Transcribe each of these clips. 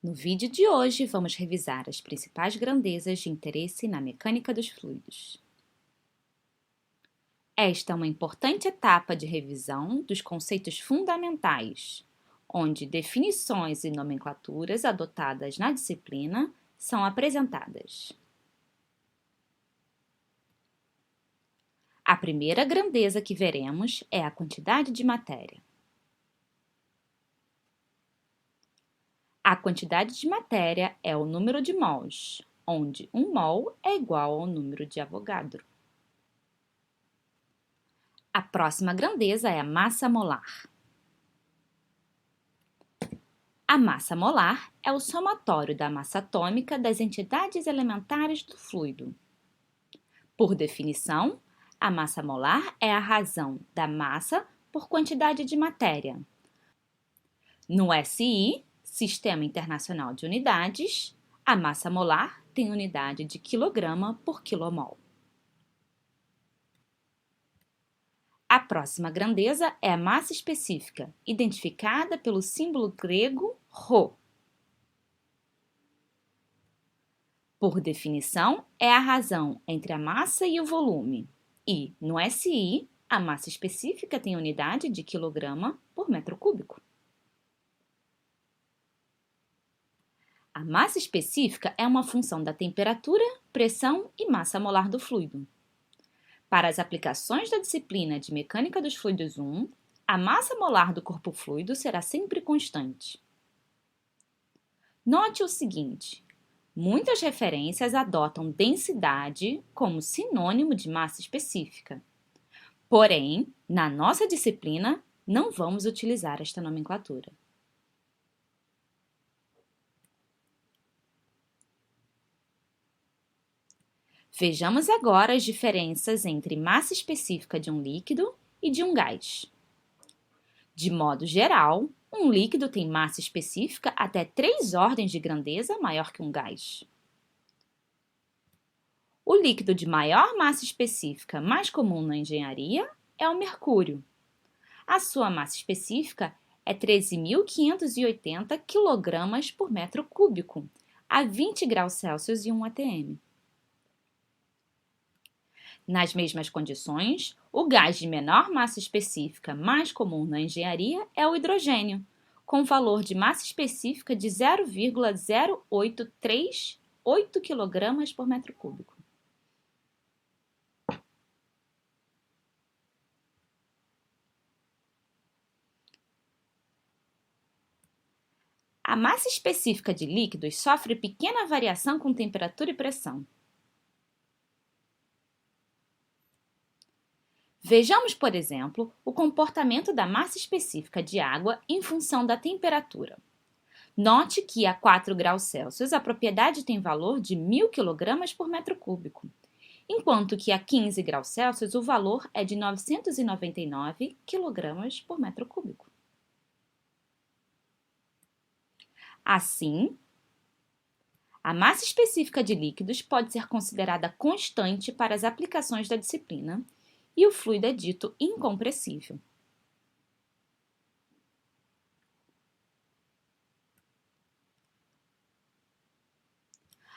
No vídeo de hoje, vamos revisar as principais grandezas de interesse na mecânica dos fluidos. Esta é uma importante etapa de revisão dos conceitos fundamentais, onde definições e nomenclaturas adotadas na disciplina são apresentadas. A primeira grandeza que veremos é a quantidade de matéria. A quantidade de matéria é o número de mols, onde 1 mol é igual ao número de Avogadro. A próxima grandeza é a massa molar. A massa molar é o somatório da massa atômica das entidades elementares do fluido. Por definição, a massa molar é a razão da massa por quantidade de matéria. No SI, Sistema Internacional de Unidades, a massa molar tem unidade de quilograma por quilomol. A próxima grandeza é a massa específica, identificada pelo símbolo grego ρ. Por definição, é a razão entre a massa e o volume. E, no SI, a massa específica tem unidade de quilograma por metro cúbico. A massa específica é uma função da temperatura, pressão e massa molar do fluido. Para as aplicações da disciplina de Mecânica dos Fluidos 1, a massa molar do corpo fluido será sempre constante. Note o seguinte: muitas referências adotam densidade como sinônimo de massa específica. Porém, na nossa disciplina, não vamos utilizar esta nomenclatura. Vejamos agora as diferenças entre massa específica de um líquido e de um gás. De modo geral, um líquido tem massa específica até 3 ordens de grandeza maior que um gás. O líquido de maior massa específica mais comum na engenharia é o mercúrio. A sua massa específica é 13.580 kg por metro cúbico, a 20 graus Celsius e 1 atm. Nas mesmas condições, o gás de menor massa específica mais comum na engenharia é o hidrogênio, com valor de massa específica de 0,0838 kg por metro cúbico. A massa específica de líquidos sofre pequena variação com temperatura e pressão. Vejamos, por exemplo, o comportamento da massa específica de água em função da temperatura. Note que a 4 graus Celsius a propriedade tem valor de 1.000 kg por metro cúbico, enquanto que a 15 graus Celsius o valor é de 999 kg por metro cúbico. Assim, a massa específica de líquidos pode ser considerada constante para as aplicações da disciplina, e o fluido é dito incompressível.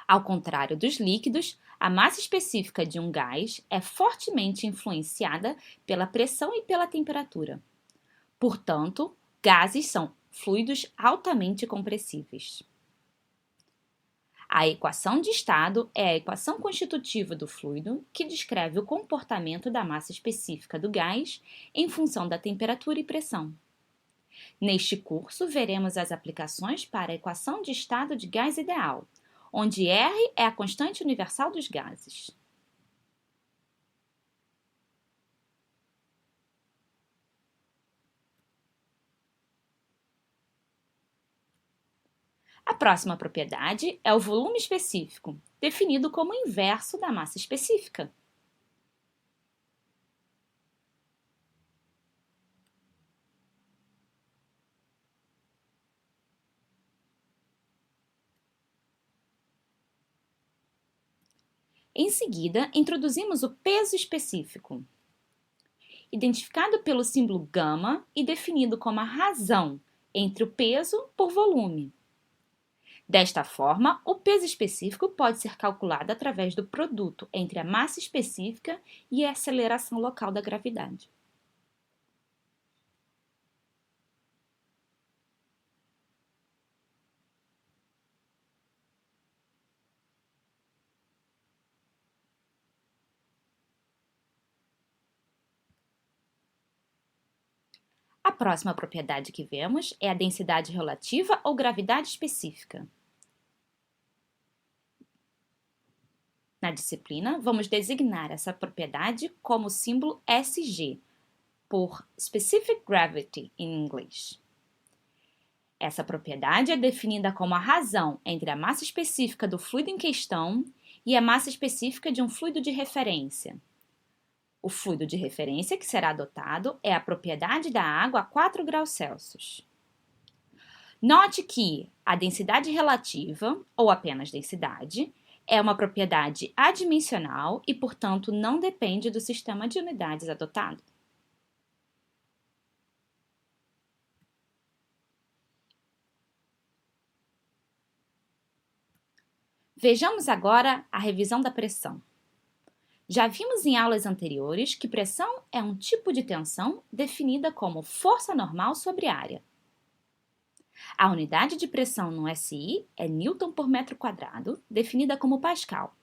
Ao contrário dos líquidos, a massa específica de um gás é fortemente influenciada pela pressão e pela temperatura. Portanto, gases são fluidos altamente compressíveis. A equação de estado é a equação constitutiva do fluido que descreve o comportamento da massa específica do gás em função da temperatura e pressão. Neste curso, veremos as aplicações para a equação de estado de gás ideal, onde R é a constante universal dos gases. A próxima propriedade é o volume específico, definido como o inverso da massa específica. Em seguida, introduzimos o peso específico, identificado pelo símbolo γ e definido como a razão entre o peso por volume. Desta forma, o peso específico pode ser calculado através do produto entre a massa específica e a aceleração local da gravidade. A próxima propriedade que vemos é a densidade relativa ou gravidade específica. Na disciplina, vamos designar essa propriedade como símbolo SG, por Specific Gravity em inglês. Essa propriedade é definida como a razão entre a massa específica do fluido em questão e a massa específica de um fluido de referência. O fluido de referência que será adotado é a propriedade da água a 4 graus Celsius. Note que a densidade relativa, ou apenas densidade, é uma propriedade adimensional e, portanto, não depende do sistema de unidades adotado. Vejamos agora a revisão da pressão. Já vimos em aulas anteriores que pressão é um tipo de tensão definida como força normal sobre área. A unidade de pressão no SI é Newton por metro quadrado, definida como Pascal.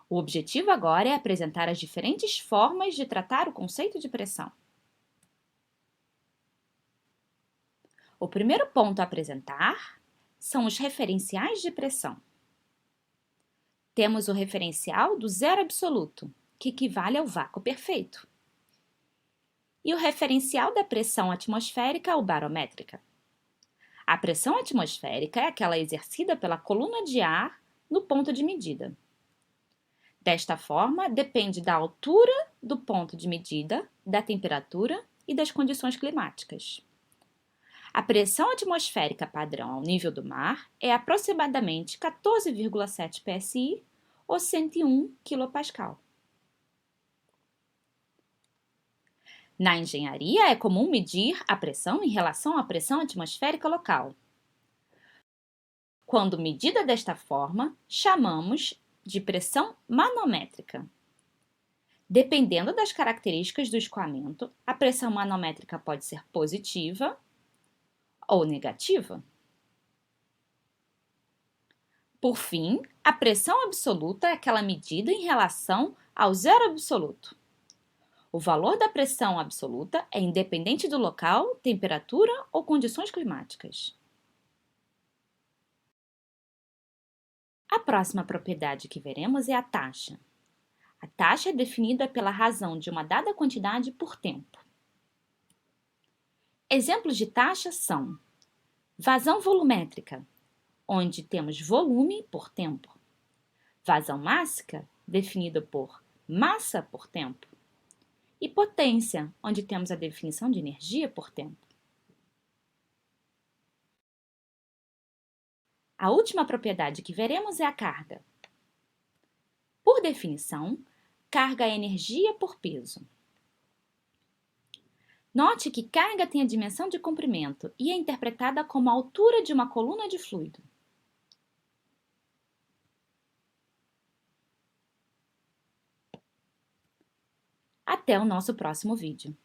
O objetivo agora é apresentar as diferentes formas de tratar o conceito de pressão. O primeiro ponto a apresentar são os referenciais de pressão. Temos o referencial do zero absoluto, que equivale ao vácuo perfeito, e o referencial da pressão atmosférica ou barométrica. A pressão atmosférica é aquela exercida pela coluna de ar no ponto de medida. Desta forma, depende da altura do ponto de medida, da temperatura e das condições climáticas. A pressão atmosférica padrão ao nível do mar é aproximadamente 14,7 psi ou 101 kPa. Na engenharia, é comum medir a pressão em relação à pressão atmosférica local. Quando medida desta forma, chamamos de pressão manométrica. Dependendo das características do escoamento, a pressão manométrica pode ser positiva ou negativa. Por fim, a pressão absoluta é aquela medida em relação ao zero absoluto. O valor da pressão absoluta é independente do local, temperatura ou condições climáticas. A próxima propriedade que veremos é a taxa. A taxa é definida pela razão de uma dada quantidade por tempo. Exemplos de taxa são vazão volumétrica, onde temos volume por tempo. Vazão mássica, definido por massa por tempo. E potência, onde temos a definição de energia por tempo. A última propriedade que veremos é a carga. Por definição, carga é energia por peso. Note que carga tem a dimensão de comprimento e é interpretada como a altura de uma coluna de fluido. Até o nosso próximo vídeo.